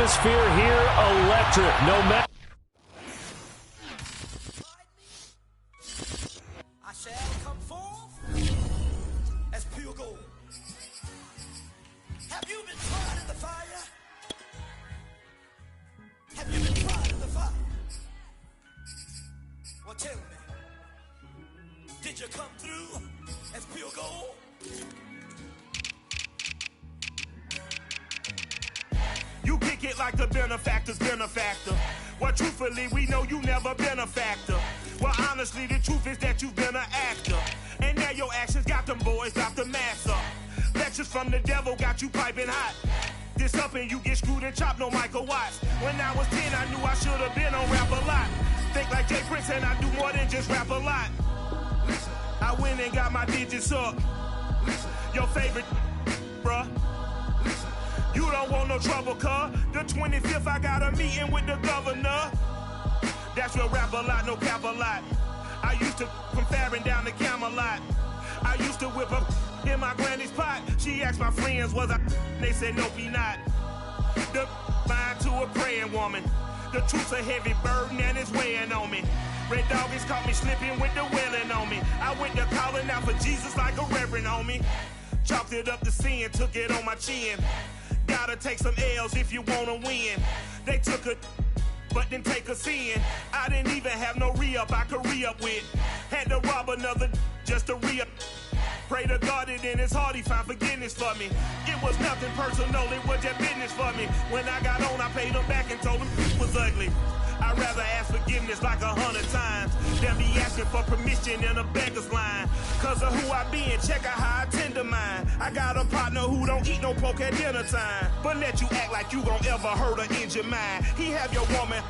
atmosphere here electric. No matter. I shall come forth as pure gold. Have you been tried in the fire? Have you been tried in the fire? Well, tell me, did you come through as pure gold? You kick it like the benefactor's benefactor. Well, truthfully, we know you never been a factor. Well, honestly, the truth is that you've been an actor. And now your actions got them boys out the mass up. Lectures from the devil got you piping hot. This up and you get screwed and chopped, no Michael Watts. When I was 10, I knew I should have been on Rap a Lot. Think like Jay Prince and I do more than just rap a lot. I went and got my digits up. Your favorite, bruh. You don't want no trouble, cuz. The 25th, I got a meeting with the governor. That's real rap a lot, no cap a lot. I used to from Farron down to Camelot. I used to whip up in my granny's pot. She asked my friends, was I? They said, nope, he not. The mind to a praying woman. The truth's a heavy burden and it's weighing on me. Red Doggies caught me slipping with the wailing on me. I went to calling out for Jesus like a reverend on me. Chalked it up to sin, took it on my chin. Gotta take some L's if you wanna win. They took a but didn't take a sin. I didn't even have no re-up I could re-up with. Had to rob another just to re-up. Pray to God that in his heart he found forgiveness for me. It was nothing personal, it was just business for me. When I got on, I paid him back and told him it was ugly. I'd rather ask forgiveness like 100 times than be asking for permission in a beggar's line. Cause of who I be and check out how I tend to mine. I got a partner who don't eat no pork at dinner time, but let you act like you gon' ever hurt or injure mine. He have your woman,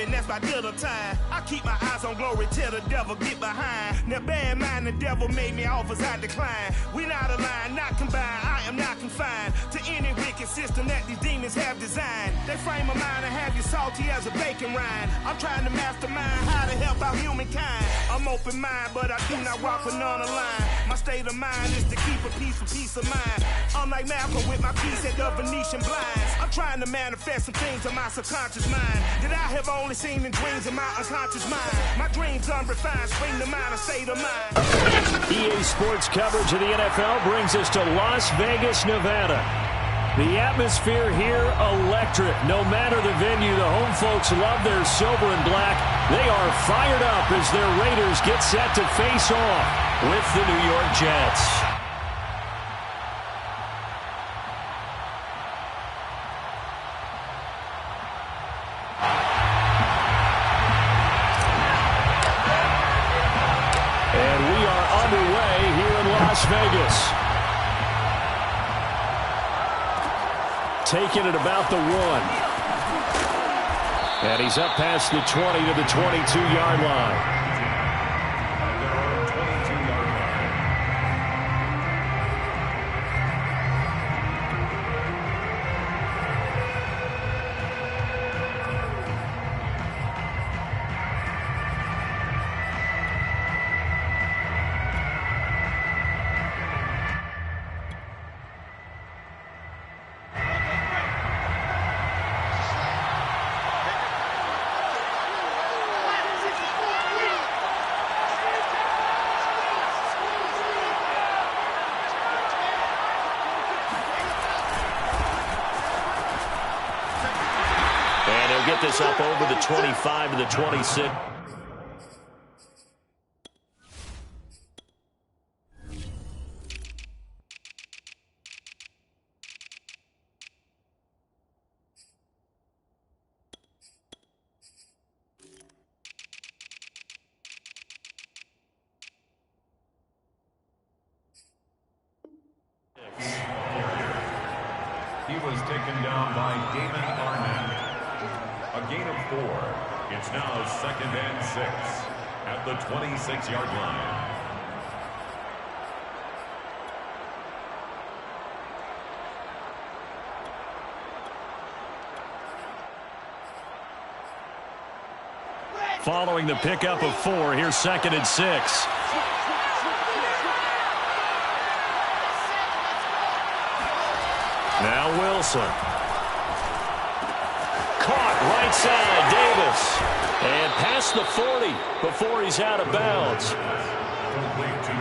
and that's by dinner time. I keep my eyes on glory till the devil get behind. Now bear in mind the devil made me offers I decline. We not aligned, not combined, I am not confined to any wicked system that these demons have designed. They frame a mind and have you salty as a bacon rind. I'm trying to mastermind how to help out humankind. I'm open mind, but I do not rock with none aligned. My state of mind is to keep a peace of mind. Unlike Malcolm with my piece at the Venetian blinds. I'm trying to manifest some things in my subconscious mind that I have only seen in dreams in my unconscious mind. My dreams unrefined, spring to mind, a state of mind. EA Sports coverage of the NFL brings us to Las Vegas, Nevada. The atmosphere here electric. No matter the venue, the home folks love their silver and black. They are fired up as their Raiders get set to face off with the New York Jets. And we are underway here in Las Vegas. Taking it about the 1. And he's up past the 20 to the 22-yard line. Get this up over the 25 to the 26. He was taken down by Damon Arnett. A gain of 4. It's now 2nd and 6 at the 26-yard line. Following the pickup of 4, here's 2nd and 6. Now Wilson. right side, Davis. And past the 40 before he's out of bounds.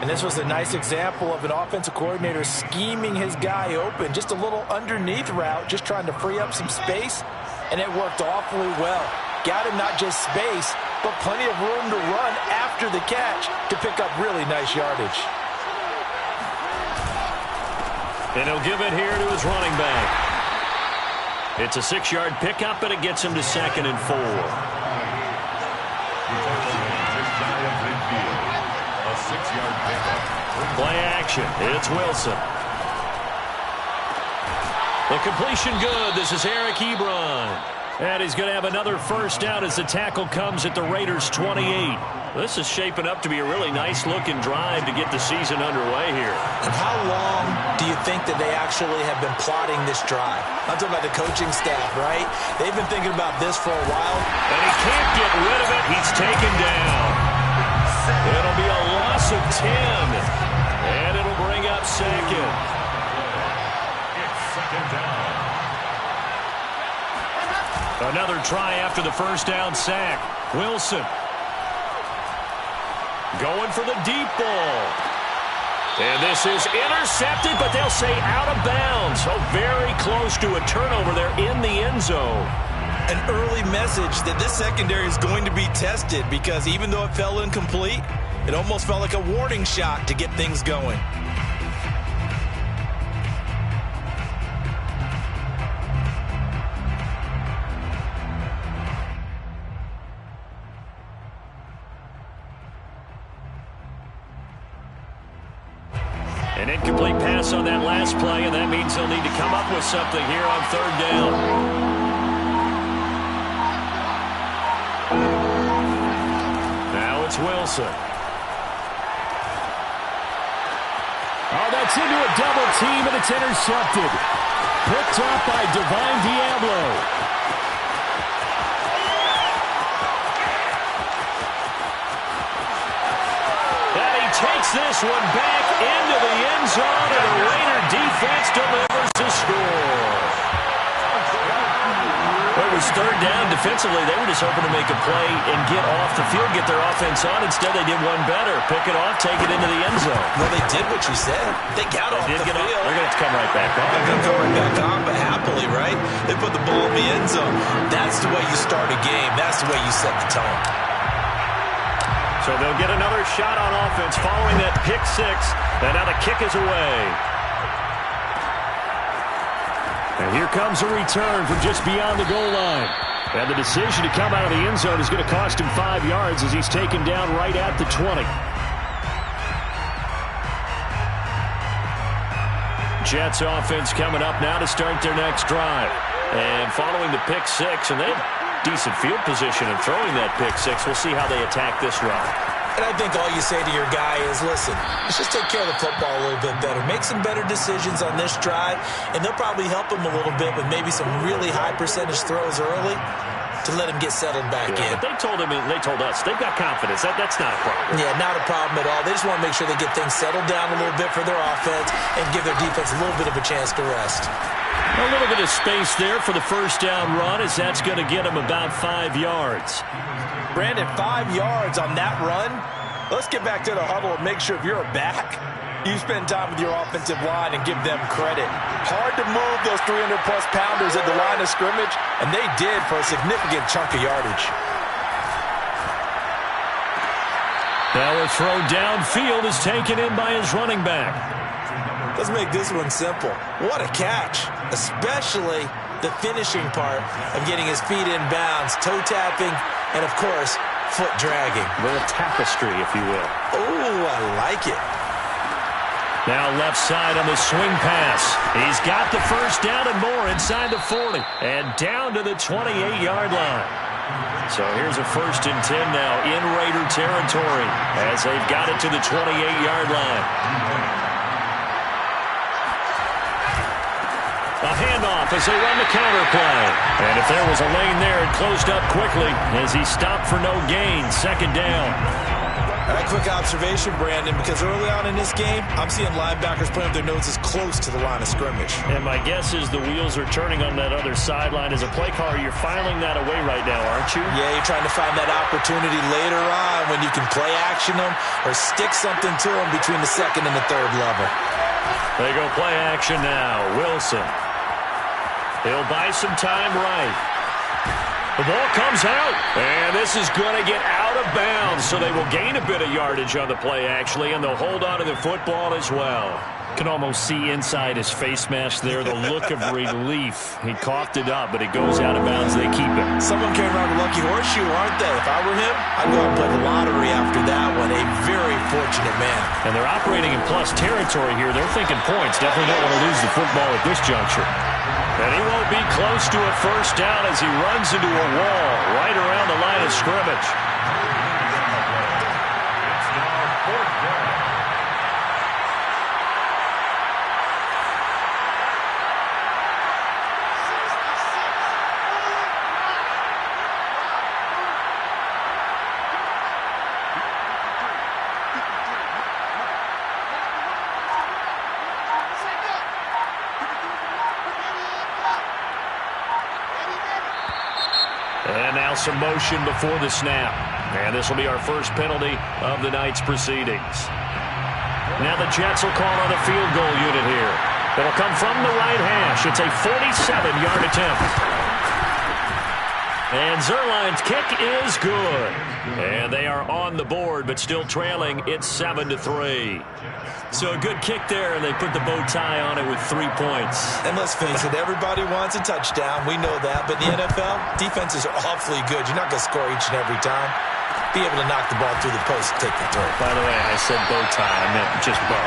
And this was a nice example of an offensive coordinator scheming his guy open. Just a little underneath route, just trying to free up some space. And it worked awfully well. Got him not just space, but plenty of room to run after the catch to pick up really nice yardage. And he'll give it here to his running back. It's a 6-yard pickup, and it gets him to 2nd and 4. A 6-yard pickup. Play action. It's Wilson. The completion good. This is Eric Ebron. And he's going to have another first down as the tackle comes at the Raiders' 28. This is shaping up to be a really nice-looking drive to get the season underway here. And how long do you think that they actually have been plotting this drive? I'm talking about the coaching staff, right? They've been thinking about this for a while. And he can't get rid of it. He's taken down. It'll be a loss of 10. And it'll bring up 2nd. It's 2nd down. Another try after the first down sack. Wilson. Going for the deep ball. And this is intercepted, but they'll say out of bounds. So very close to a turnover there in the end zone. An early message that this secondary is going to be tested, because even though it fell incomplete, it almost felt like a warning shot to get things going. An incomplete pass on that last play, and that means they'll need to come up with something here on 3rd down. Now it's Wilson. Oh, that's into a double team, and it's intercepted. Picked up by Divine Diablo. Takes this one back into the end zone, and the Raider defense delivers the score. Well, it was 3rd down. Defensively, they were just hoping to make a play and get off the field, get their offense on. Instead, they did one better. Pick it off, take it into the end zone. Well, they did what you said. They got off the field. They're going to have to come right back on. They're going to come right back on, but happily, right? They put the ball in the end zone. That's the way you start a game. That's the way you set the tone. So they'll get another shot on offense following that pick 6. And now the kick is away. And here comes a return from just beyond the goal line. And the decision to come out of the end zone is going to cost him 5 yards as he's taken down right at the 20. Jets offense coming up now to start their next drive. And following the pick 6, and they have decent field position and throwing that pick 6. We'll see how they attack this run. And I think all you say to your guy is, listen, let's just take care of the football a little bit better. Make some better decisions on this drive, and they'll probably help him a little bit with maybe some really high percentage throws early to let him get settled back in. But they told him, and they told us, they've got confidence. That's not a problem. Yeah, not a problem at all. They just want to make sure they get things settled down a little bit for their offense and give their defense a little bit of a chance to rest. A little bit of space there for the first down run, as that's going to get him about 5 yards. Brandon, 5 yards on that run. Let's get back to the huddle and make sure if you're a back, you spend time with your offensive line and give them credit. Hard to move those 300-plus pounders at the line of scrimmage, and they did for a significant chunk of yardage. Now a throw downfield is taken in by his running back. Let's make this one simple. What a catch, especially the finishing part of getting his feet in bounds, toe tapping, and, of course, foot dragging. A little tapestry, if you will. Oh, I like it. Now left side on the swing pass. He's got the first down and more inside the 40. And down to the 28-yard line. So here's a 1st and 10 now in Raider territory as they've got it to the 28-yard line. A handoff as they run the counter play. And if there was a lane there, it closed up quickly as he stopped for no gain. 2nd down. All right, quick observation, Brandon, because early on in this game, I'm seeing linebackers putting up their noses close to the line of scrimmage. And my guess is the wheels are turning on that other sideline. As a play caller, you're filing that away right now, aren't you? Yeah, you're trying to find that opportunity later on when you can play action them or stick something to them between the second and the third level. They go play action now. Wilson. He'll buy some time right. The ball comes out, and this is going to get out of bounds, so they will gain a bit of yardage on the play, actually, and they'll hold on to the football as well. Can almost see inside his face mask there the look of relief. He coughed it up, but it goes out of bounds. They keep it. Someone carrying around a lucky horseshoe, aren't they? If I were him, I'd go out and play the lottery after that one. A very fortunate man. And they're operating in plus territory here. They're thinking points. Definitely don't want to lose the football at this juncture. And he won't be close to a first down as he runs into a wall right around the line of scrimmage. It's now 4th down. And now some motion before the snap. And this will be our first penalty of the night's proceedings. Now the Jets will call on the field goal unit here. It'll come from the right hash. It's a 47-yard attempt. And Zuerlein's kick is good. And they are on the board, but still trailing. It's 7-3. So a good kick there, and they put the bow tie on it with 3 points. And let's face it, everybody wants a touchdown. We know that. But in the NFL, defenses are awfully good. You're not going to score each and every time. Be able to knock the ball through the post and take the throw. By the way, I said bow tie. I meant just bow.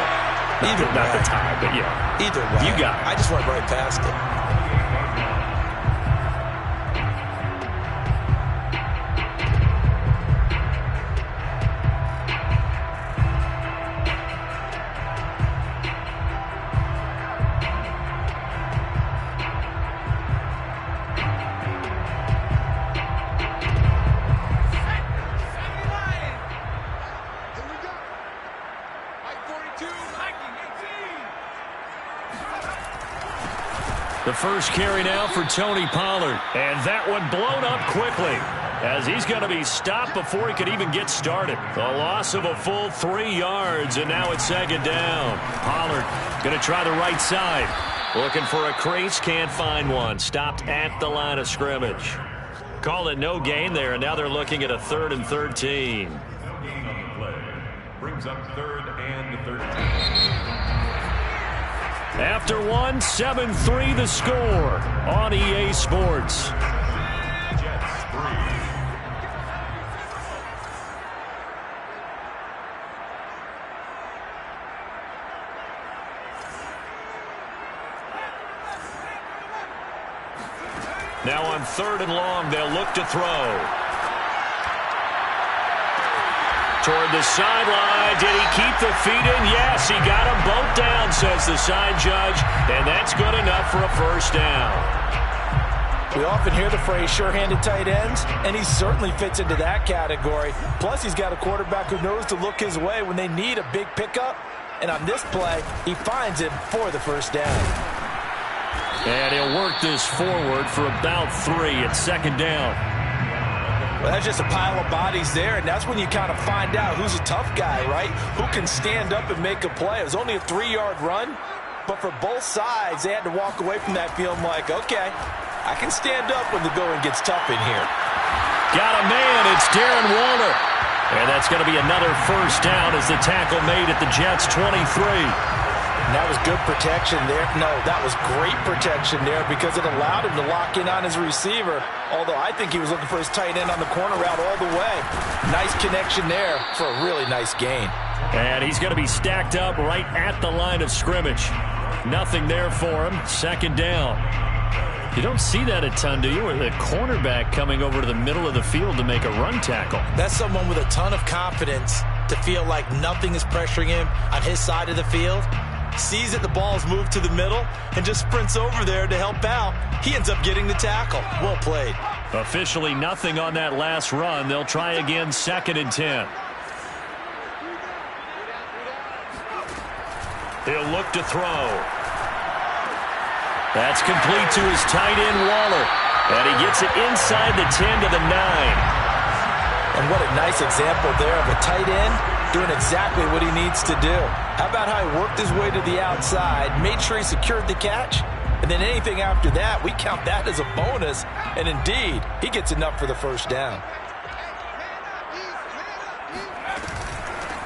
Not the tie, but yeah. Either way. You got it. I just went right past it. The first carry now for Tony Pollard. And that one blown up quickly as he's going to be stopped before he could even get started. A loss of a full 3 yards, and now it's 2nd down. Pollard going to try the right side. Looking for a crease, can't find one. Stopped at the line of scrimmage. Call it no gain there, and now they're looking at a 3rd and 13. No gain on the play. Brings up 3rd and 13. After one, 7-3 the score on EA Sports. Jets 3. Now on 3rd and long, they'll look to throw. Toward the sideline. Did he keep the feet in? Yes, he got them both down, says the side judge, and that's good enough for a first down. We often hear the phrase sure-handed tight ends, and he certainly fits into that category. Plus, he's got a quarterback who knows to look his way when they need a big pickup. And on this play, he finds him for the first down. And he'll work this forward for about 3 at 2nd down. Well, that's just a pile of bodies there, and that's when you kind of find out who's a tough guy, right? Who can stand up and make a play. It was only a 3-yard run, but for both sides, they had to walk away from that feeling like, okay, I can stand up when the going gets tough in here. Got a man. It's Darren Waller. And that's going to be another first down as the tackle made at the Jets' 23. And that was good protection there. No, that was great protection there because it allowed him to lock in on his receiver, although I think he was looking for his tight end on the corner route all the way. Nice connection there for a really nice gain. And he's going to be stacked up right at the line of scrimmage. Nothing there for him. 2nd down. You don't see that a ton, do you? With a cornerback coming over to the middle of the field to make a run tackle. That's someone with a ton of confidence to feel like nothing is pressuring him on his side of the field. Sees that the ball's moved to the middle and just sprints over there to help out. He ends up getting the tackle. Well played. Officially nothing on that last run. They'll try again 2nd and 10. He'll look to throw. That's complete to his tight end, Waller. And he gets it inside the 10 to the 9. And what a nice example there of a tight end doing exactly what he needs to do. How about how he worked his way to the outside, made sure he secured the catch, and then anything after that, we count that as a bonus. And indeed, he gets enough for the first down.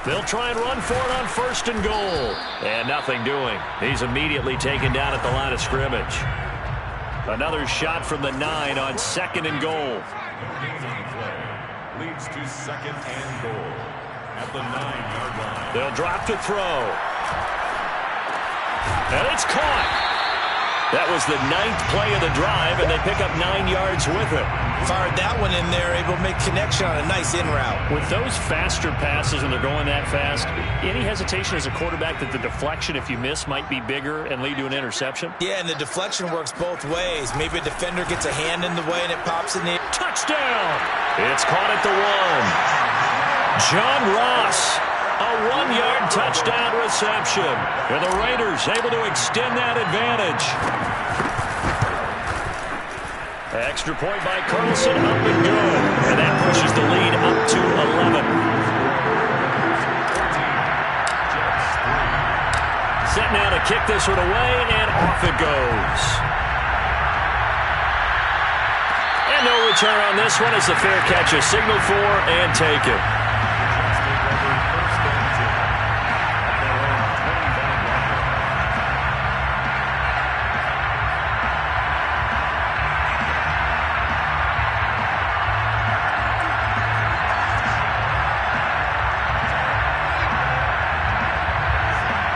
They'll try and run for it on 1st and goal. And nothing doing. He's immediately taken down at the line of scrimmage. Another shot from the 9 on 2nd and goal. Leads to 2nd and goal at the 9-yard line. They'll drop to throw. And it's caught. That was the 9th play of the drive, and they pick up 9 yards with it. Fired that one in there, able to make connection on a nice in route. With those faster passes when they're going that fast, any hesitation as a quarterback that the deflection, if you miss, might be bigger and lead to an interception? Yeah, and the deflection works both ways. Maybe a defender gets a hand in the way and it pops in the... Touchdown! It's caught at the 1. John Ross, a 1-yard touchdown reception. And the Raiders able to extend that advantage. Extra point by Carlson, up and go. And that pushes the lead up to 11. Set now to kick this one away, and off it goes. And no return on this one as the fair catch is signaled for and taken.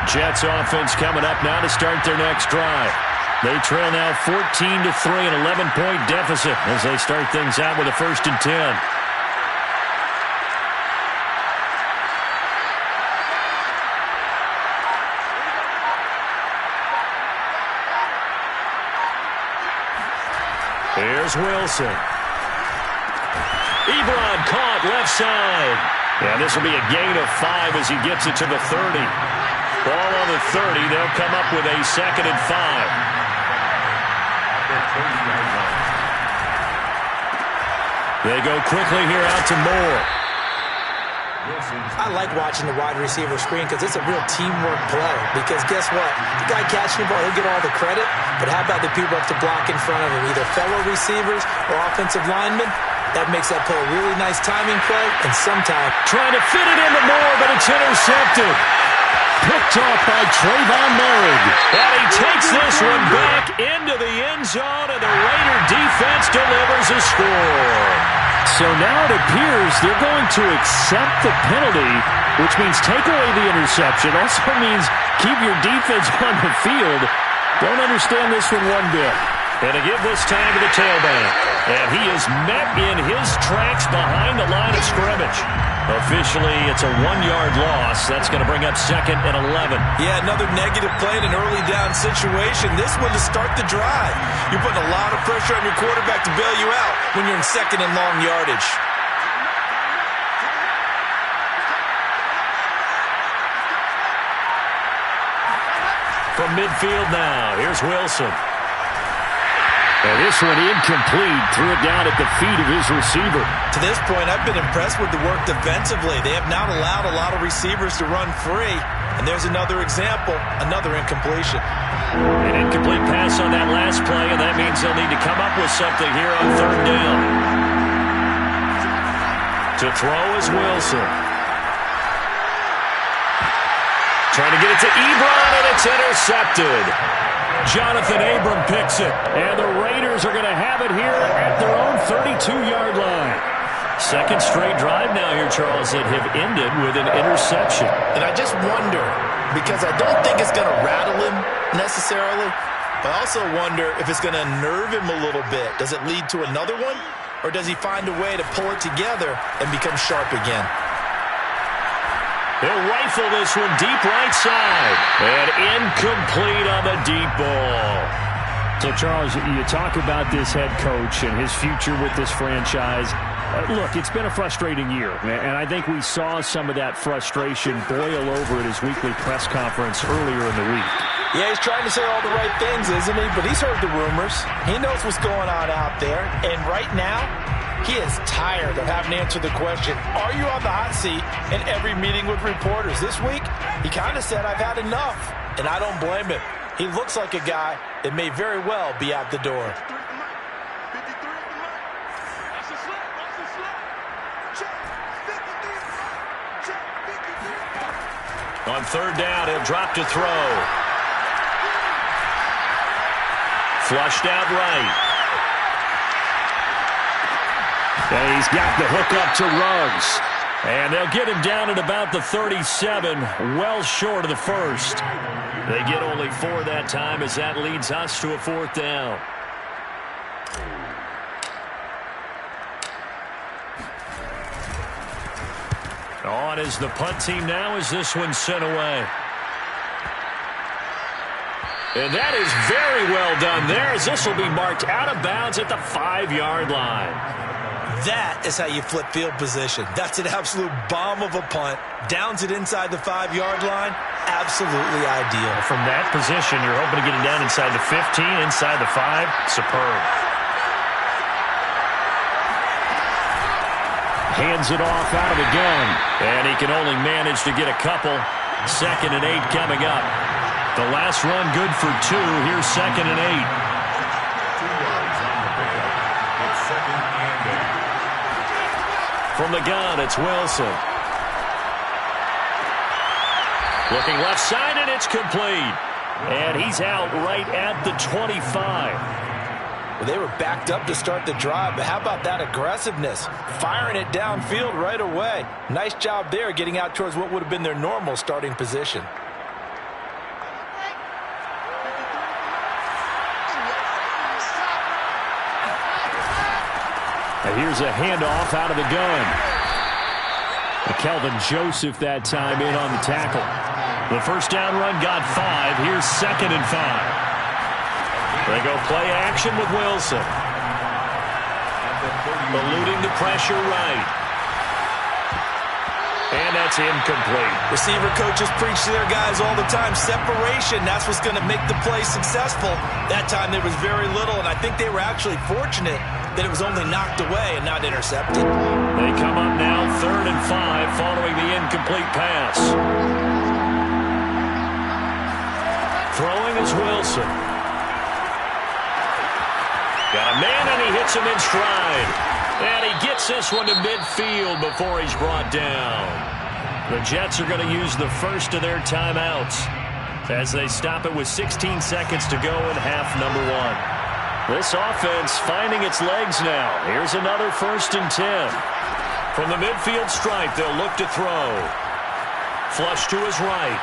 Jets offense coming up now to start their next drive. They trail now 14-3, an 11-point deficit as they start things out with a 1st and 10. Here's Wilson. Ebron caught left side. And this will be a gain of 5 as he gets it to the 30. Ball on the 30. They'll come up with a 2nd and 5. They go quickly here out to Moore. I like watching the wide receiver screen because it's a real teamwork play. Because guess what? The guy catching the ball, he'll get all the credit. But how about the people up to block in front of him? Either fellow receivers or offensive linemen. That makes that play a really nice timing play. And sometimes trying to fit it into Moore, but it's intercepted. Picked off by Trayvon Moehrig. And he takes this one back into the end zone, and the Raider defense delivers a score. So now it appears they're going to accept the penalty, which means take away the interception. Also means keep your defense on the field. Don't understand this one one bit. And to give this time to the tailback. And he is met in his tracks behind the line of scrimmage. Officially, it's a 1-yard loss. That's going to bring up 2nd and 11. Yeah, another negative play in an early down situation. This one to start the drive. You're putting a lot of pressure on your quarterback to bail you out when you're in 2nd and long yardage. From midfield now, here's Wilson. And this one incomplete. Threw it down at the feet of his receiver. To this point, I've been impressed with the work defensively. They have not allowed a lot of receivers to run free. And there's another example, another incompletion. An incomplete pass on that last play, and that means they'll need to come up with something here on 3rd down. To throw is Wilson. Trying to get it to Ebron, and it's intercepted. Jonathan Abram picks it, and the Raiders are going to have it here at their own 32-yard line. 2nd straight drive now here, Charles, that have ended with an interception. And I just wonder, because I don't think it's going to rattle him necessarily, but I also wonder if it's going to nerve him a little bit. Does it lead to another one, or does he find a way to pull it together and become sharp again? They'll rifle this one deep right side. And incomplete on the deep ball. So, Charles, you talk about this head coach and his future with this franchise. Look, it's been a frustrating year, and I think we saw some of that frustration boil over at his weekly press conference earlier in the week. Yeah, he's trying to say all the right things, isn't he? But he's heard the rumors. He knows what's going on out there. And right now, he is tired of having to answer the question, are you on the hot seat in every meeting with reporters? This week, he kind of said, I've had enough. And I don't blame him. He looks like a guy that may very well be out the door. On third down, he'll drop to throw. Flushed out right. And he's got the hook up to Ruggs. And they'll get him down at about the 37, well short of the first. They get only 4 that time as that leads us to a 4th down. On is the punt team now as this one's sent away. And that is very well done there as this will be marked out of bounds at the 5-yard line. That is how you flip field position. That's an absolute bomb of a punt. Downs it inside the 5-yard line. Absolutely ideal. From that position, you're hoping to get it down inside the 15, inside the 5. Superb. Hands it off out of the gun. And he can only manage to get a couple. 2nd and 8 coming up. The last run good for 2. Here's 2nd and 8. 2 yards on the pickup. It's 2nd and 8. From the gun, it's Wilson. Looking left side, and it's complete. And he's out right at the 25. Well, they were backed up to start the drive, but how about that aggressiveness? Firing it downfield right away. Nice job there getting out towards what would have been their normal starting position. And here's a handoff out of the gun. Kelvin Joseph that time in on the tackle. The first down run got 5. Here's 2nd and 5. They go play action with Wilson. Eluding the pressure right. And that's incomplete. Receiver coaches preach to their guys all the time. Separation, that's what's going to make the play successful. That time there was very little, and I think they were actually fortunate that it was only knocked away and not intercepted. They come up now 3rd and 5 following the incomplete pass. Throwing is Wilson. Got a man, and he hits him in stride. And he gets this one to midfield before he's brought down. The Jets are going to use the first of their timeouts as they stop it with 16 seconds to go in half number 1. This offense finding its legs now. Here's another 1st and 10. From the midfield stripe, they'll look to throw. Flush to his right.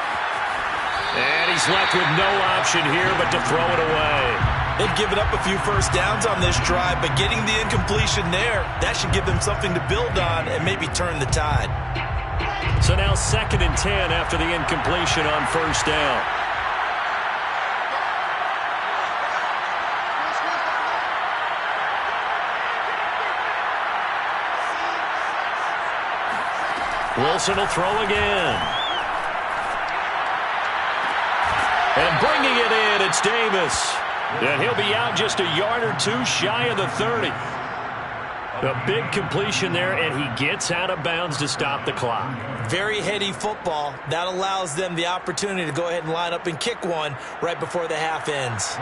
And he's left with no option here but to throw it away. They've given up a few first downs on this drive, but getting the incompletion there, that should give them something to build on and maybe turn the tide. So now 2nd and 10 after the incompletion on 1st down. Wilson will throw again. And bringing it in, it's Davis. And he'll be out just a yard or 2 shy of the 30. A big completion there, and he gets out of bounds to stop the clock. Very heady football. That allows them the opportunity to go ahead and line up and kick one right before the half ends.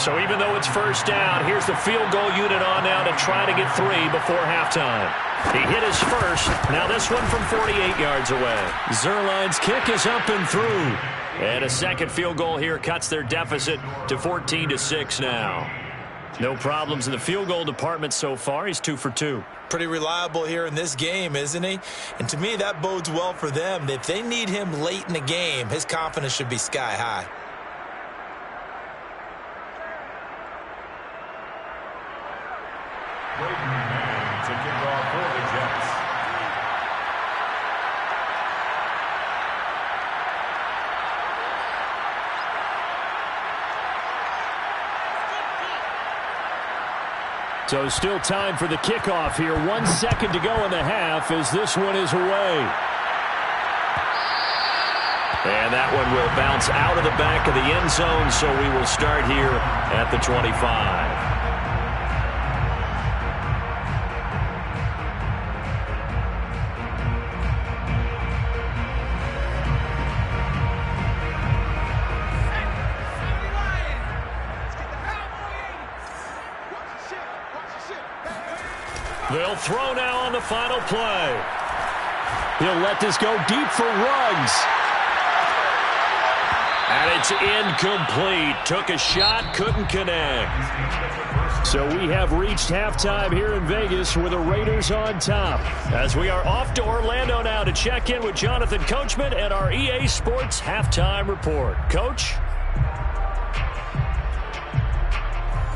So even though it's 1st down, here's the field goal unit on now to try to get 3 before halftime. He hit his first. Now this one from 48 yards away. Zuerlein's kick is up and through. And a second field goal here cuts their deficit to 14-6 now. No problems in the field goal department so far. He's 2 for 2. Pretty reliable here in this game, isn't he? And to me, that bodes well for them. If they need him late in the game, his confidence should be sky high. Braden Mann to kick off for the Jets. So still time for the kickoff here. 1 second to go in the half as this one is away. And that one will bounce out of the back of the end zone, so we will start here at the 25. They'll throw now on the final play. He'll let this go deep for Ruggs. And it's incomplete. Took a shot, couldn't connect. So we have reached halftime here in Vegas with the Raiders on top. As we are off to Orlando now to check in with Jonathan Coachman and our EA Sports Halftime Report. Coach?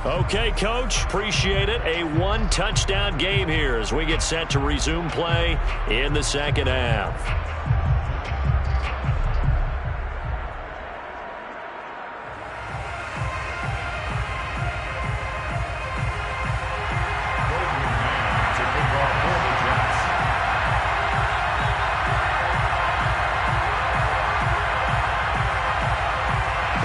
Okay, Coach. Appreciate it. A one-touchdown game here as we get set to resume play in the second half.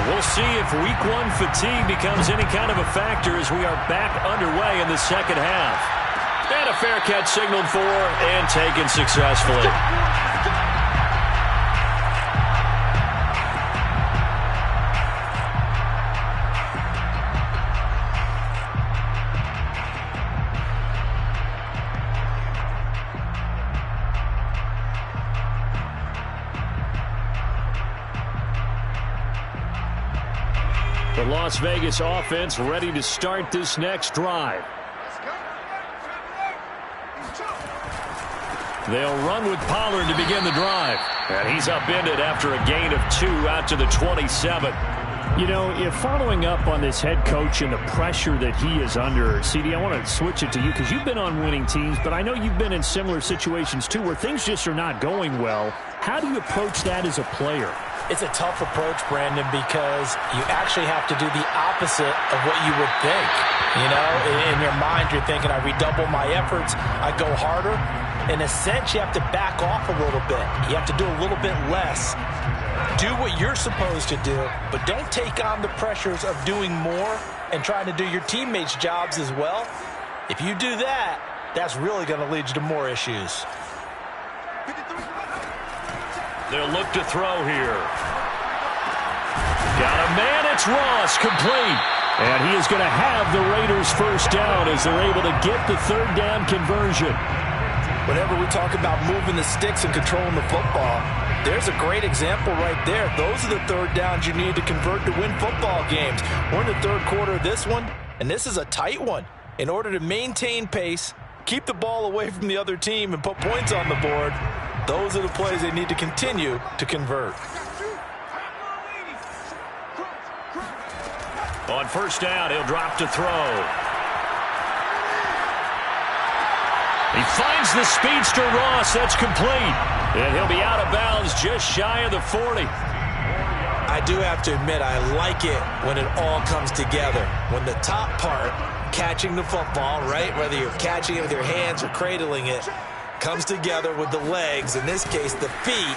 We'll see if week one fatigue becomes any kind of a factor as we are back underway in the second half. And a fair catch signaled for and taken successfully. The Las Vegas offense ready to start this next drive. They'll run with Pollard to begin the drive. And he's upended after a gain of 2 out to the 27. You know, if following up on this head coach and the pressure that he is under, CD, I want to switch it to you because you've been on winning teams, but I know you've been in similar situations too where things just are not going well. How do you approach that as a player? It's a tough approach, Brandon, because you actually have to do the opposite of what you would think. You know, in your mind, you're thinking, I redouble my efforts, I go harder. In a sense, you have to back off a little bit. You have to do a little bit less. Do what you're supposed to do, but don't take on the pressures of doing more and trying to do your teammates' jobs as well. If you do that, that's really going to lead you to more issues. They'll look to throw here. Got a man, it's Ross, complete. And he is going to have the Raiders first down as they're able to get the third down conversion. Whenever we talk about moving the sticks and controlling the football, there's a great example right there. Those are the third downs you need to convert to win football games. We're in the third quarter of this one, and this is a tight one. In order to maintain pace, keep the ball away from the other team, and put points on the board, those are the plays they need to continue to convert. On first down, he'll drop to throw. He finds the speedster Ross. That's complete. And he'll be out of bounds just shy of the 40. I do have to admit, I like it when it all comes together. When the top part, catching the football, right, whether you're catching it with your hands or cradling it, comes together with the legs, in this case the feet,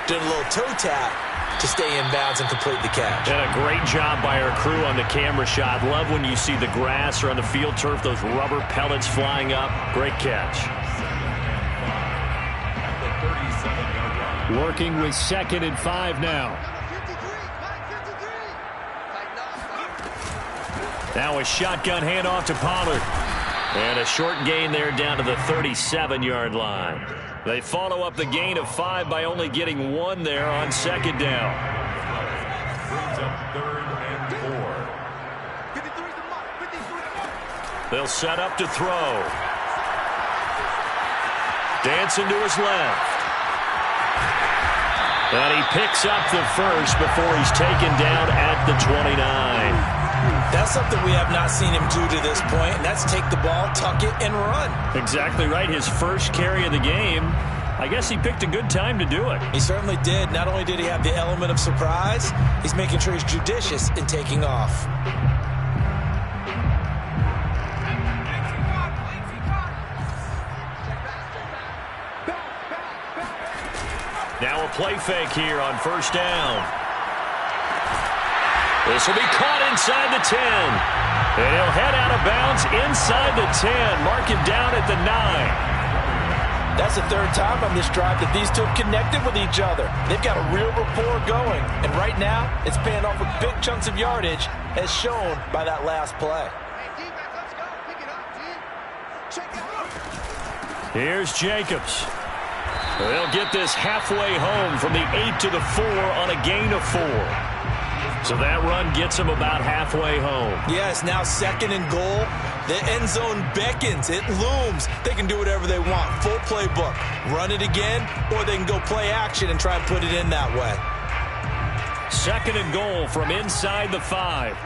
doing a little toe tap to stay in bounds and complete the catch. And a great job by our crew on the camera shot. Love when you see the grass or on the field turf, those rubber pellets flying up. Great catch. Working with 2nd and 5 now. Now a shotgun handoff to Pollard. And a short gain there down to the 37-yard line. They follow up the gain of 5 by only getting 1 there on 2nd down. Brings up 3rd and 4. They'll set up to throw. Dancing to his left. And he picks up the first before he's taken down at the 29. That's something we have not seen him do to this point, and that's take the ball, tuck it, and run. Exactly right. His first carry of the game. I guess he picked a good time to do it. He certainly did. Not only did he have the element of surprise, he's making sure he's judicious in taking off. Now a play fake here on first down. This will be caught inside the 10. And he'll head out of bounds inside the 10. Mark him down at the 9. That's the third time on this drive that these two have connected with each other. They've got a real rapport going. And right now, it's paying off with big chunks of yardage, as shown by that last play. Here's Jacobs. They'll get this halfway home from the 8 to the 4 on a gain of 4. So that run gets them about halfway home. Yeah, it's now 2nd and goal. The end zone beckons. It looms. They can do whatever they want. Full playbook. Run it again, or they can go play action and try and put it in that way. 2nd and goal from inside the 5.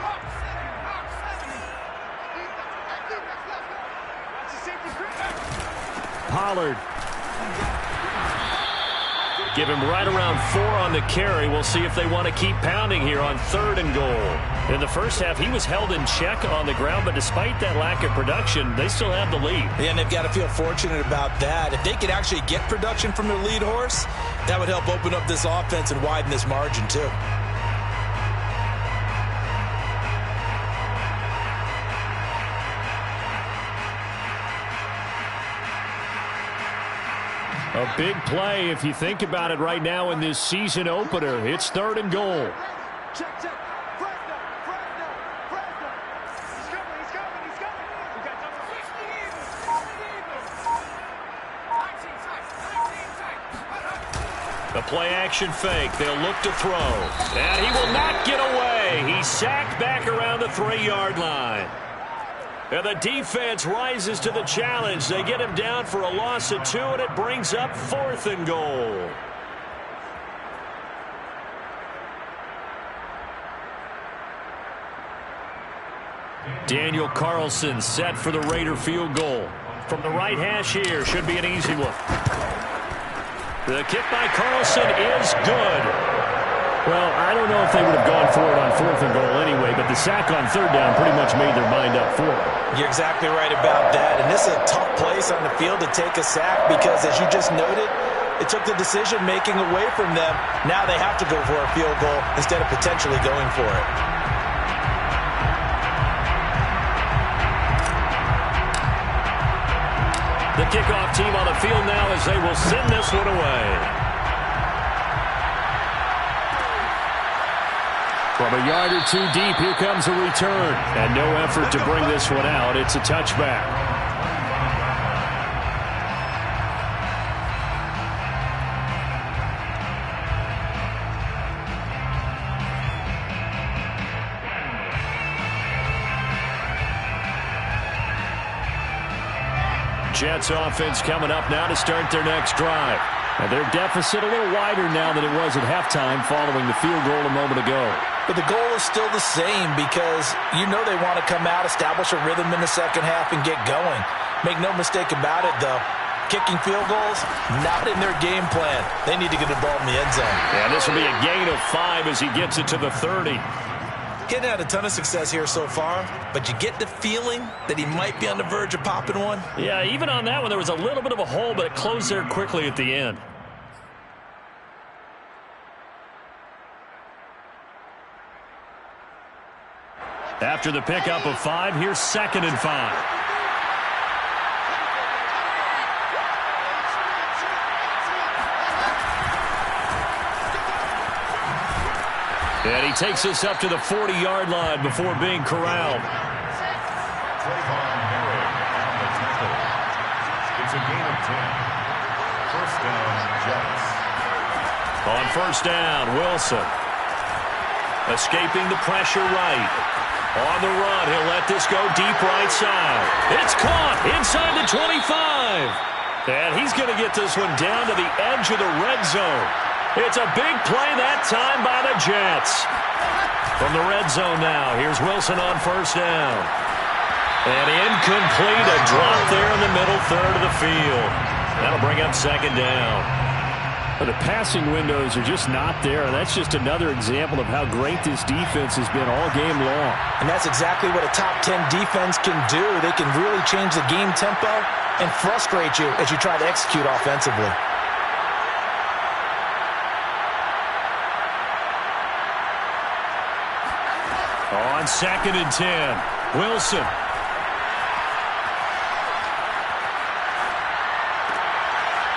Pollard. Give him right around 4 on the carry. We'll see if they want to keep pounding here on 3rd and goal. In the first half, he was held in check on the ground, but despite that lack of production, they still have the lead. Yeah, and they've got to feel fortunate about that. If they could actually get production from their lead horse, that would help open up this offense and widen this margin too. A big play if you think about it right now in this season opener. It's 3rd and goal. The play action fake. They'll look to throw. And he will not get away. He's sacked back around the 3-yard line. And the defense rises to the challenge. They get him down for a loss of 2, and it brings up 4th and goal. Daniel Carlson set for the Raider field goal. From the right hash here, should be an easy one. The kick by Carlson is good. Well, I don't know if they would have gone for it on 4th and goal anyway, but the sack on 3rd down pretty much made their mind up for it. You're exactly right about that, and this is a tough place on the field to take a sack because, as you just noted, it took the decision-making away from them. Now they have to go for a field goal instead of potentially going for it. The kickoff team on the field now as they will send this one away. From a yard or 2 deep, here comes a return. And no effort to bring this one out. It's a touchback. Jets offense coming up now to start their next drive. And their deficit a little wider now than it was at halftime following the field goal a moment ago. But the goal is still the same because you know they want to come out, establish a rhythm in the second half, and get going. Make no mistake about it, though. Kicking field goals, not in their game plan. They need to get the ball in the end zone. And this will be a gain of 5 as he gets it to the 30. Getting had a ton of success here so far, but you get the feeling that he might be on the verge of popping one. Yeah, even on that one, there was a little bit of a hole, but it closed there quickly at the end. After the pickup of 5, here's 2nd and 5. And he takes us up to the 40-yard line before being corralled. It's a gain of 10. First down, Jets. On first down, Wilson. Escaping the pressure right. On the run, he'll let this go deep right side. It's caught inside the 25. And he's going to get this one down to the edge of the red zone. It's a big play that time by the Jets. From the red zone now, here's Wilson on first down. And incomplete, a drop there in the middle third of the field. That'll bring up 2nd down. The passing windows are just not there. That's just another example of how great this defense has been all game long. And that's exactly what a top 10 defense can do. They can really change the game tempo and frustrate you as you try to execute offensively. on 2nd and 10. Wilson.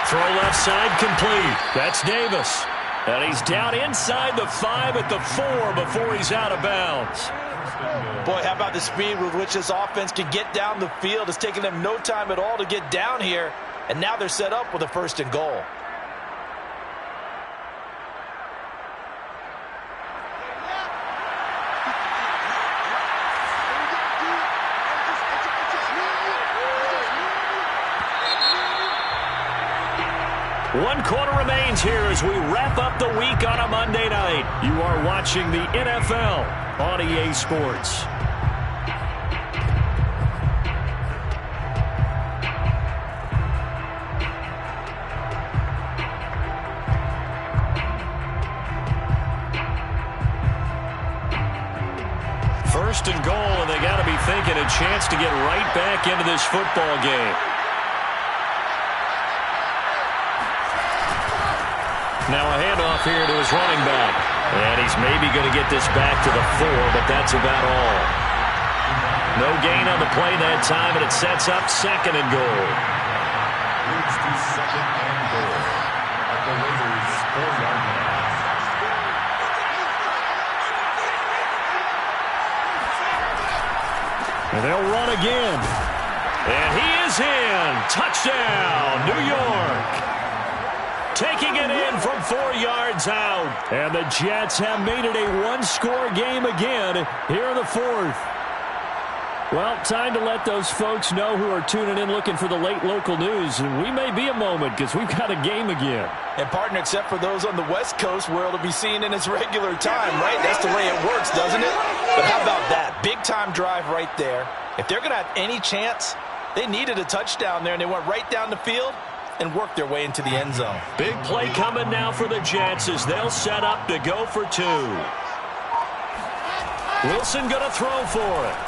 Throw left side complete. That's Davis. And he's down inside the 5 at the 4 before he's out of bounds. Boy, how about the speed with which this offense can get down the field? It's taken them no time at all to get down here. And now they're set up with a 1st and goal. One quarter remains here as we wrap up the week on a Monday night. You are watching the NFL on EA Sports. First and goal, and they got to be thinking a chance to get right back into this football game. Now a handoff here to his running back. And he's maybe going to get this back to the 4, but that's about all. No gain on the play that time, and it sets up 2nd and goal. Moves to 2nd and goal at the Raiders' 4-yard line. And they'll run again. And he is in. Touchdown, New York. Taking it in from 4 yards out. And the Jets have made it a one-score game again here in the 4th. Well, time to let those folks know who are tuning in looking for the late local news. And we may be a moment because we've got a game again. And, partner, except for those on the West Coast where it'll be seen in its regular time, right? That's the way it works, doesn't it? But how about that? Big-time drive right there. If they're going to have any chance, they needed a touchdown there, and they went right down the field and work their way into the end zone. Big play coming now for the Jets as they'll set up to go for 2. Wilson going to throw for it.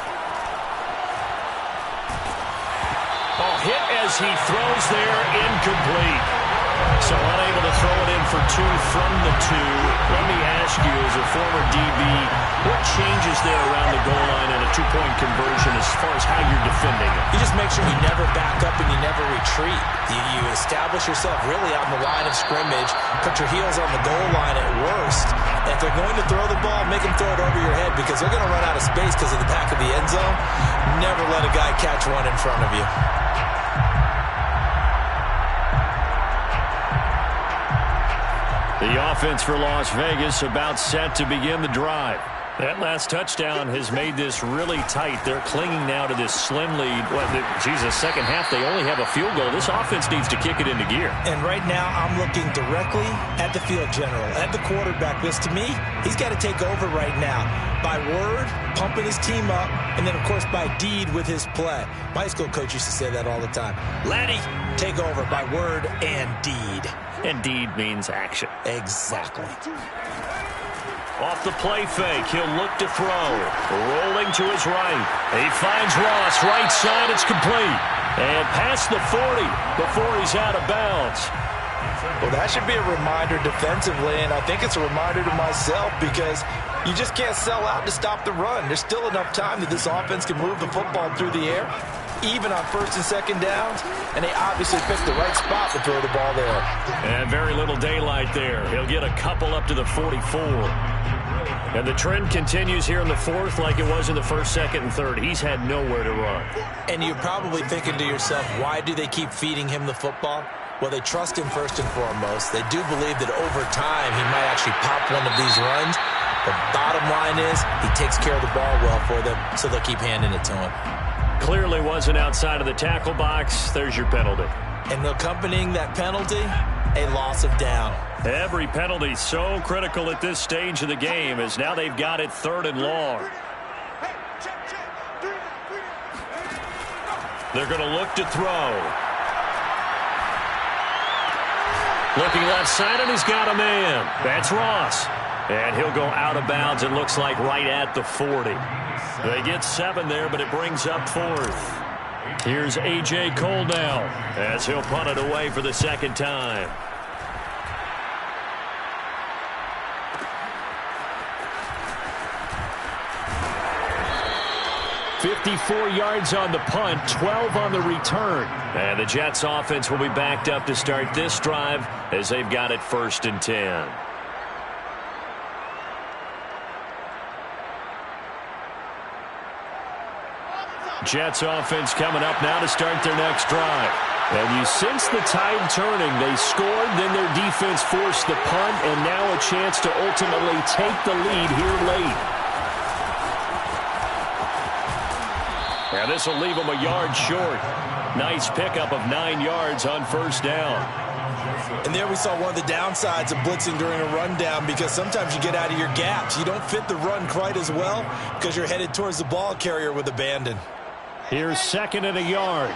Ball hit as he throws there, incomplete. So unable to throw it in for 2 from the 2. Let me ask you, as a former DB, what changes there around the goal line and a 2-point conversion as far as how you're defending it? You just make sure you never back up and you never retreat. You establish yourself really on the line of scrimmage, put your heels on the goal line at worst. And if they're going to throw the ball, make them throw it over your head because they're going to run out of space because of the back of the end zone. Never let a guy catch one in front of you. The offense for Las Vegas about set to begin the drive. That last touchdown has made this really tight. They're clinging now to this slim lead. Second half, they only have a field goal. This offense needs to kick it into gear. And right now, I'm looking directly at the field general, at the quarterback. Because to me, he's got to take over right now. By word, pumping his team up, and then, of course, by deed with his play. My high school coach used to say that all the time. Laddie, take over by word and deed. And deed means action. Exactly. Off the play fake, he'll look to throw. Rolling to his right. He finds Ross, right side, it's complete. And past the 40 before he's out of bounds. Well, that should be a reminder defensively, and I think it's a reminder to myself because you just can't sell out to stop the run. There's still enough time that this offense can move the football through the air, even on 1st and 2nd downs, and they obviously picked the right spot to throw the ball there. And very little daylight there. He'll get a couple up to the 44. And the trend continues here in the 4th like it was in the 1st, 2nd, and 3rd. He's had nowhere to run. And you're probably thinking to yourself, why do they keep feeding him the football? Well, they trust him first and foremost. They do believe that over time he might actually pop one of these runs. The bottom line is he takes care of the ball well for them, so they'll keep handing it to him. Clearly wasn't outside of the tackle box. There's your penalty. And accompanying that penalty, a loss of down. Every penalty so critical at this stage of the game as now they've got it 3rd and long. They're going to look to throw. Looking left side, and he's got a man. That's Ross. And he'll go out of bounds, it looks like right at the 40. They get 7 there, but it brings up 4th. Here's A.J. Cole now as he'll punt it away for the 2nd time. 54 yards on the punt, 12 on the return. And the Jets offense will be backed up to start this drive as they've got it 1st and 10. Jets offense coming up now to start their next drive. And you sense the tide turning. They scored, then their defense forced the punt, and now a chance to ultimately take the lead here late. And this will leave them a yard short. Nice pickup of 9 yards on 1st down. And there we saw one of the downsides of blitzing during a rundown, because sometimes you get out of your gaps. You don't fit the run quite as well because you're headed towards the ball carrier with abandon. Here's 2nd and a yard.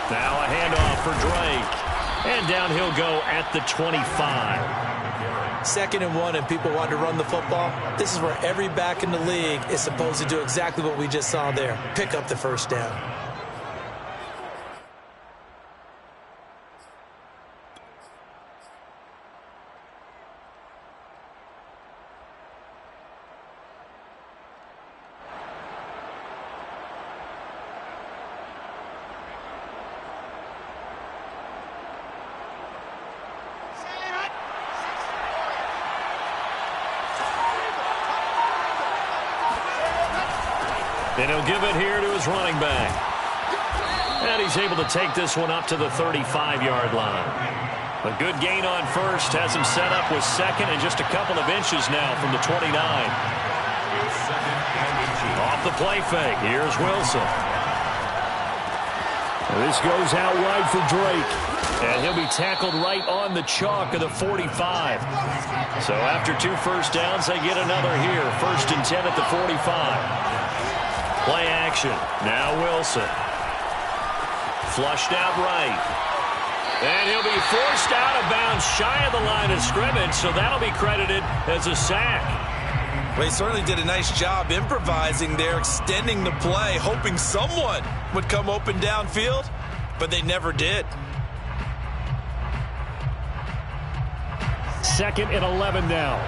Now a handoff for Drake. And down he'll go at the 25. 2nd and 1 and people want to run the football. This is where every back in the league is supposed to do exactly what we just saw there. Pick up the 1st down. And he'll give it here to his running back. And he's able to take this one up to the 35-yard line. A good gain on 1st has him set up with 2nd and just a couple of inches now from the 29. Off the play fake. Here's Wilson. This goes out wide for Drake. And he'll be tackled right on the chalk of the 45. So after 2 first downs, they get another here. 1st and 10 at the 45. Play action. Now Wilson. Flushed out right. And he'll be forced out of bounds shy of the line of scrimmage, so that'll be credited as a sack. Well, he certainly did a nice job improvising there, extending the play, hoping someone would come open downfield, but they never did. 2nd and 11 now.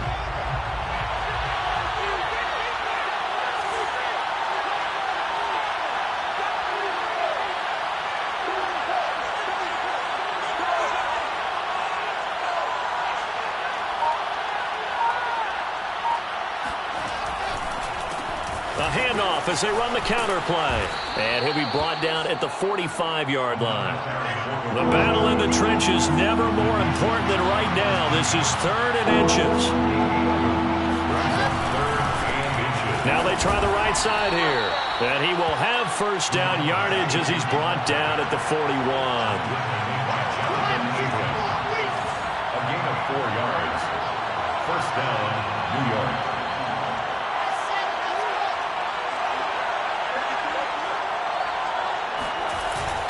A handoff as they run the counter play. And he'll be brought down at the 45-yard line. The battle in the trenches never more important than right now. This is 3rd and inches. Now they try the right side here. And he will have 1st down yardage as he's brought down at the 41. A gain of 4 yards. 1st down, New York.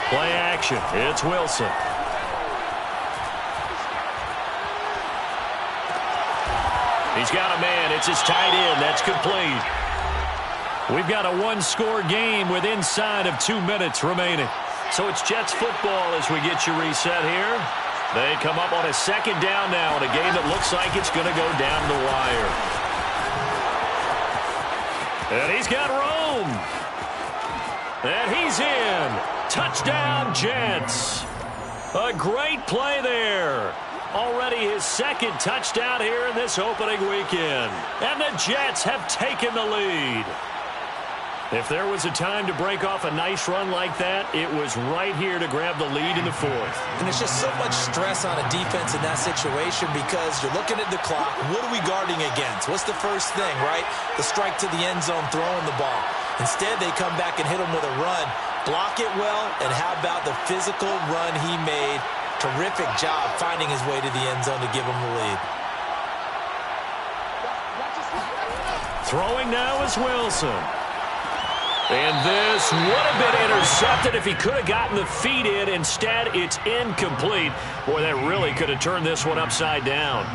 Play action. It's Wilson. He's got a man. It's his tight end. That's complete. We've got a 1-score game with inside of 2 minutes remaining. So it's Jets football as we get you reset here. They come up on a 2nd down now in a game that looks like it's going to go down the wire. And he's got room. And he's in. Touchdown, Jets. A great play there. Already his 2nd touchdown here in this opening weekend. And the Jets have taken the lead. If there was a time to break off a nice run like that, it was right here to grab the lead in the 4th. And there's just so much stress on a defense in that situation because you're looking at the clock. What are we guarding against? What's the first thing, right? The strike to the end zone, throwing the ball. Instead, they come back and hit him with a run. Block it well, and how about the physical run he made? Terrific job finding his way to the end zone to give him the lead. Throwing now is Wilson. And this would have been intercepted if he could have gotten the feet in. Instead, it's incomplete. Boy, that really could have turned this one upside down.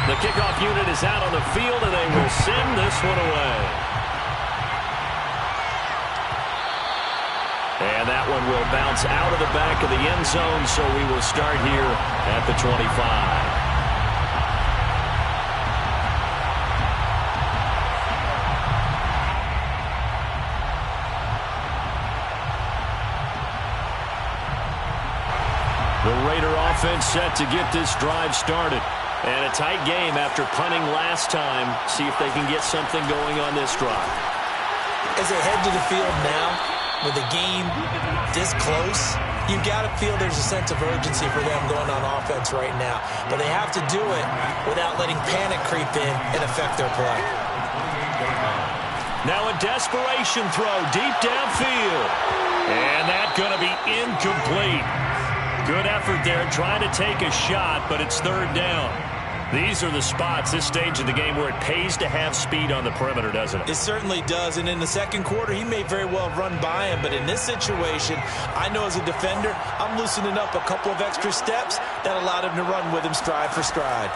The kickoff unit is out on the field, and they will send this one away. that one will bounce out of the back of the end zone, so we will start here at the 25. The Raider offense set to get this drive started. And a tight game after punting last time. See if they can get something going on this drive. As they head to the field now, with the game this close, you've got to feel there's a sense of urgency for them going on offense right now. But they have to do it without letting panic creep in and affect their play. Now a desperation throw deep downfield. And that's going to be incomplete. Good effort there trying to take a shot, but it's third down. These are the spots, this stage of the game, where it pays to have speed on the perimeter, doesn't it? It certainly does, and in the second quarter, he may very well run by him, but in this situation, I know as a defender, I'm loosening up a couple of extra steps that allowed him to run with him stride for stride.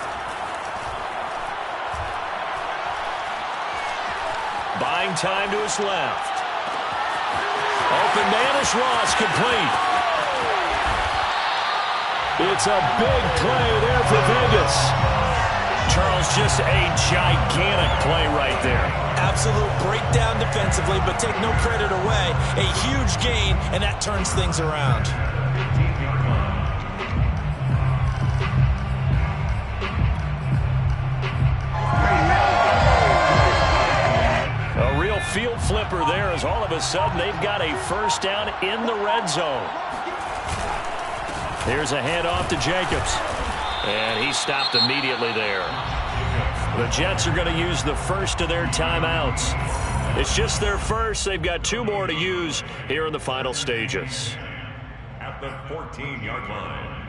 Buying time to his left. Open man is Ross, complete. It's a big play there for Vegas. Charles, just a gigantic play right there. Absolute breakdown defensively, but take no credit away. A huge gain, and that turns things around. A real field flipper there, as all of a sudden they've got a first down in the red zone. Here's a handoff to Jacobs. And he stopped immediately there. The Jets are going to use the first of their timeouts. It's just their first. They've got 2 more to use here in the final stages. At the 14-yard line.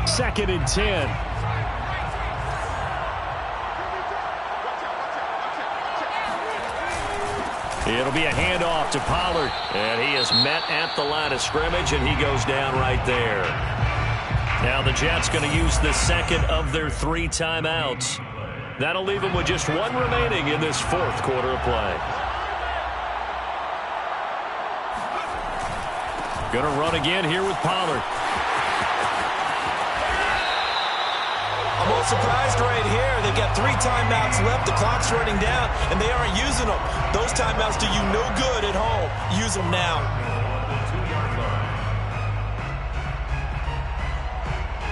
2nd and 10. It'll be a handoff to Pollard. And he is met at the line of scrimmage, and he goes down right there. Now the Jets going to use the second of their 3 timeouts. That'll leave them with just 1 remaining in this 4th quarter of play. Going to run again here with Pollard. I'm a little surprised right here. They've got 3 timeouts left. The clock's running down, and they aren't using them. Those timeouts do you no good at home. Use them now.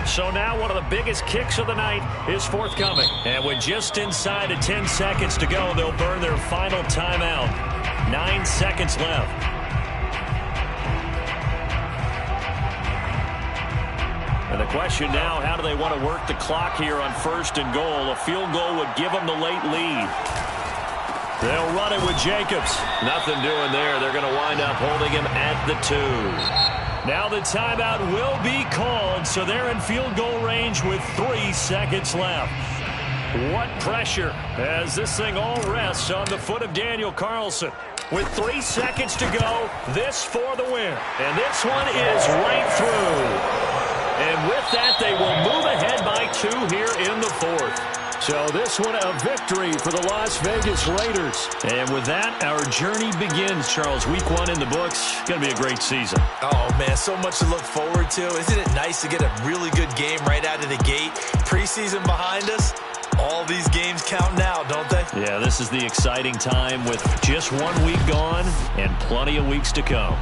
So now one of the biggest kicks of the night is forthcoming. And with just inside of 10 seconds to go, they'll burn their final timeout. 9 seconds left. And the question now, how do they want to work the clock here on 1st and goal? A field goal would give them the late lead. They'll run it with Jacobs. Nothing doing there. They're going to wind up holding him at the 2. Now the timeout will be called, so they're in field goal range with 3 seconds left. What pressure as this thing all rests on the foot of Daniel Carlson. With 3 seconds to go, this for the win. And this one is right through. And with that, they will move ahead by 2 here in the 4th. So this one a victory for the Las Vegas Raiders. And with that, our journey begins, Charles. Week 1 in the books. Going to be a great season. Oh, man, so much to look forward to. Isn't it nice to get a really good game right out of the gate? Preseason behind us. All these games count now, don't they? Yeah, this is the exciting time with just 1 week gone and plenty of weeks to come.